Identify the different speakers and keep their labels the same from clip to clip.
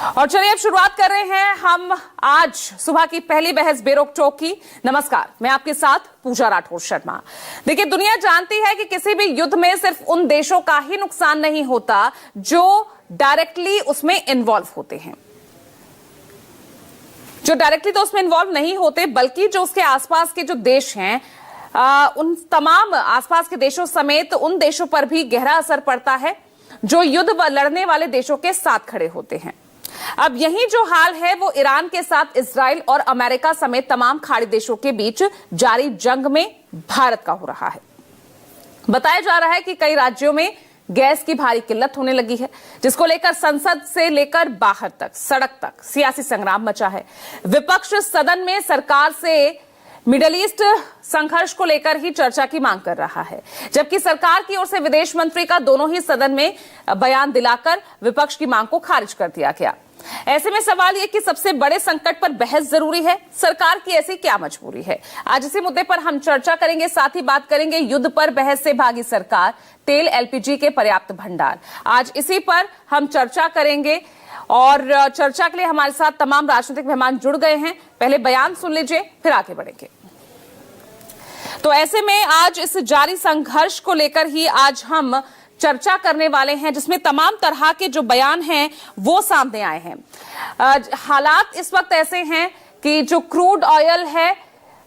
Speaker 1: और चलिए अब शुरुआत कर रहे हैं हम आज सुबह की पहली बहस बेरोक टोक की। नमस्कार, मैं आपके साथ पूजा राठौर शर्मा। देखिए, दुनिया जानती है कि किसी भी युद्ध में सिर्फ उन देशों का ही नुकसान नहीं होता जो डायरेक्टली उसमें इन्वॉल्व होते हैं, जो डायरेक्टली तो उसमें इन्वॉल्व नहीं होते, बल्कि जो उसके आसपास के जो देश हैं उन तमाम आसपास के देशों समेत उन देशों पर भी गहरा असर पड़ता है जो युद्ध लड़ने वाले देशों के साथ खड़े होते हैं। अब यही जो हाल है वो ईरान के साथ इजराइल और अमेरिका समेत तमाम खाड़ी देशों के बीच जारी जंग में भारत का हो रहा है। बताया जा रहा है कि कई राज्यों में गैस की भारी किल्लत होने लगी है, जिसको लेकर संसद से लेकर बाहर तक, सड़क तक सियासी संग्राम मचा है। विपक्ष सदन में सरकार से मिडिल ईस्ट संघर्ष को लेकर ही चर्चा की मांग कर रहा है, जबकि सरकार की ओर से विदेश मंत्री का दोनों ही सदन में बयान दिलाकर विपक्ष की मांग को खारिज कर दिया गया। ऐसे में सवाल यह कि सबसे बड़े संकट पर बहस जरूरी है, सरकार की ऐसी क्या मजबूरी है? आज इसी मुद्दे पर हम चर्चा करेंगे। साथ ही बात करेंगे युद्ध पर बहस से भागी सरकार, तेल एलपीजी के पर्याप्त भंडार। आज इसी पर हम चर्चा करेंगे और चर्चा के लिए हमारे साथ तमाम राजनीतिक मेहमान जुड़ गए हैं। पहले बयान सुन लीजिए, फिर आगे बढ़ेंगे। तो ऐसे में आज इस जारी संघर्ष को लेकर ही आज हम चर्चा करने वाले हैं, जिसमें तमाम तरह के जो बयान हैं वो सामने आए हैं। हालात इस वक्त ऐसे हैं कि जो क्रूड ऑयल है,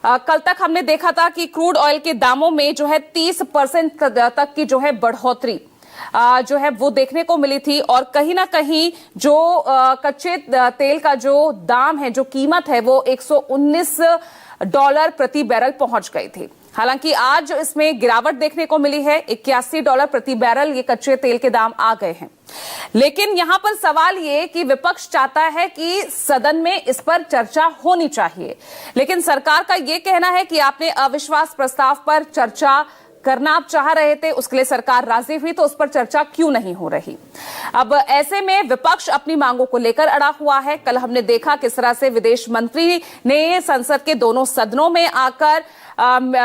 Speaker 1: कल तक हमने देखा था कि क्रूड ऑयल के दामों में जो है 30% तक की जो है बढ़ोतरी जो है वो देखने को मिली थी, और कहीं ना कहीं जो कच्चे तेल का जो दाम है, जो कीमत है, वो $119 प्रति बैरल पहुंच गई थी। हालांकि आज इसमें गिरावट देखने को मिली है, $81 प्रति बैरल ये कच्चे तेल के दाम आ गए हैं। लेकिन यहां पर सवाल ये कि विपक्ष चाहता है कि सदन में इस पर चर्चा होनी चाहिए, लेकिन सरकार का ये कहना है कि आपने अविश्वास प्रस्ताव पर चर्चा करना आप चाह रहे थे, उसके लिए सरकार राजी हुई, तो उस पर चर्चा क्यों नहीं हो रही? अब ऐसे में विपक्ष अपनी मांगों को लेकर अड़ा हुआ है। कल हमने देखा किस तरह से विदेश मंत्री ने संसद के दोनों सदनों में आकर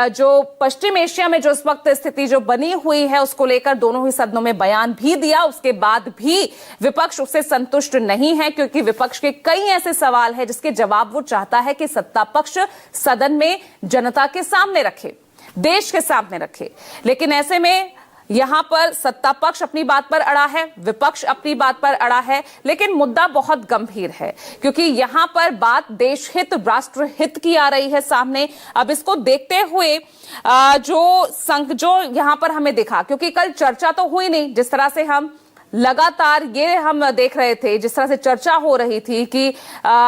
Speaker 1: जो पश्चिम एशिया में जो इस वक्त स्थिति जो बनी हुई है उसको लेकर दोनों ही सदनों में बयान भी दिया। उसके बाद भी विपक्ष उससे संतुष्ट नहीं है, क्योंकि विपक्ष के कई ऐसे सवाल हैं जिसके जवाब वो चाहता है कि सत्ता पक्ष सदन में जनता के सामने रखे, देश के सामने रखे। लेकिन ऐसे में यहां पर सत्ता पक्ष अपनी बात पर अड़ा है, विपक्ष अपनी बात पर अड़ा है, लेकिन मुद्दा बहुत गंभीर है, क्योंकि यहां पर बात देश हित, राष्ट्र हित की आ रही है सामने। अब इसको देखते हुए जो यहां पर हमें दिखा, क्योंकि कल चर्चा तो हुई नहीं, जिस तरह से हम लगातार ये हम देख रहे थे, जिस तरह से चर्चा हो रही थी कि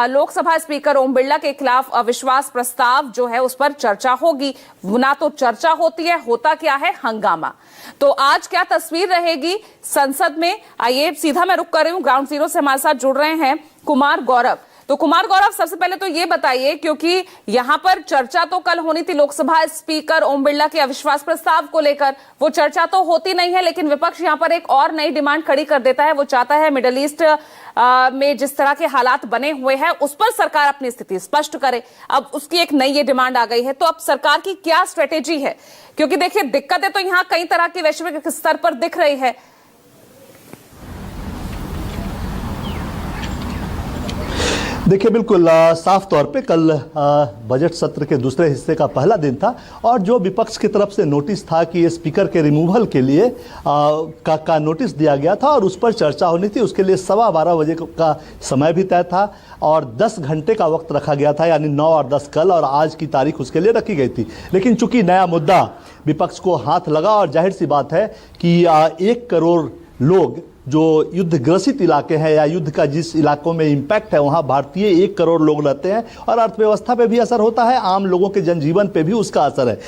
Speaker 1: लोकसभा स्पीकर ओम बिरला के खिलाफ अविश्वास प्रस्ताव जो है उस पर चर्चा होगी, ना तो चर्चा होती है, होता क्या है, हंगामा। तो आज क्या तस्वीर रहेगी संसद में? आइए सीधा मैं रुक कर रही हूं, ग्राउंड जीरो से हमारे साथ जुड़ रहे हैं कुमार गौरव। तो कुमार गौरव, सबसे पहले तो ये बताइए, क्योंकि यहां पर चर्चा तो कल होनी थी लोकसभा स्पीकर ओम बिरला के अविश्वास प्रस्ताव को लेकर, वो चर्चा तो होती नहीं है, लेकिन विपक्ष यहां पर एक और नई डिमांड खड़ी कर देता है। वो चाहता है मिडिल ईस्ट में जिस तरह के हालात बने हुए हैं उस पर सरकार अपनी स्थिति स्पष्ट करे। अब उसकी एक नई ये डिमांड आ गई है, तो अब सरकार की क्या स्ट्रेटेजी है? क्योंकि देखिए, दिक्कतें तो यहां कई तरह की वैश्विक स्तर पर दिख रही है।
Speaker 2: देखिए, बिल्कुल साफ तौर पे कल बजट सत्र के दूसरे हिस्से का पहला दिन था, और जो विपक्ष की तरफ से नोटिस था कि स्पीकर के रिमूवल के लिए का नोटिस दिया गया था और उस पर चर्चा होनी थी, उसके लिए 12:15 बजे का समय भी तय था और 10 घंटे का वक्त रखा गया था, यानी 9 और 10 कल, और आज की तारीख उसके लिए रखी गई थी। लेकिन चूंकि नया मुद्दा विपक्ष को हाथ लगा, और जाहिर सी बात है कि 1 करोड़ लोग जो युद्ध ग्रसित इलाके हैं या युद्ध का जिस इलाकों में इम्पैक्ट है वहाँ भारतीय 1 करोड़ लोग रहते हैं, और अर्थव्यवस्था पे भी असर होता है, आम लोगों के जनजीवन पे भी उसका असर है।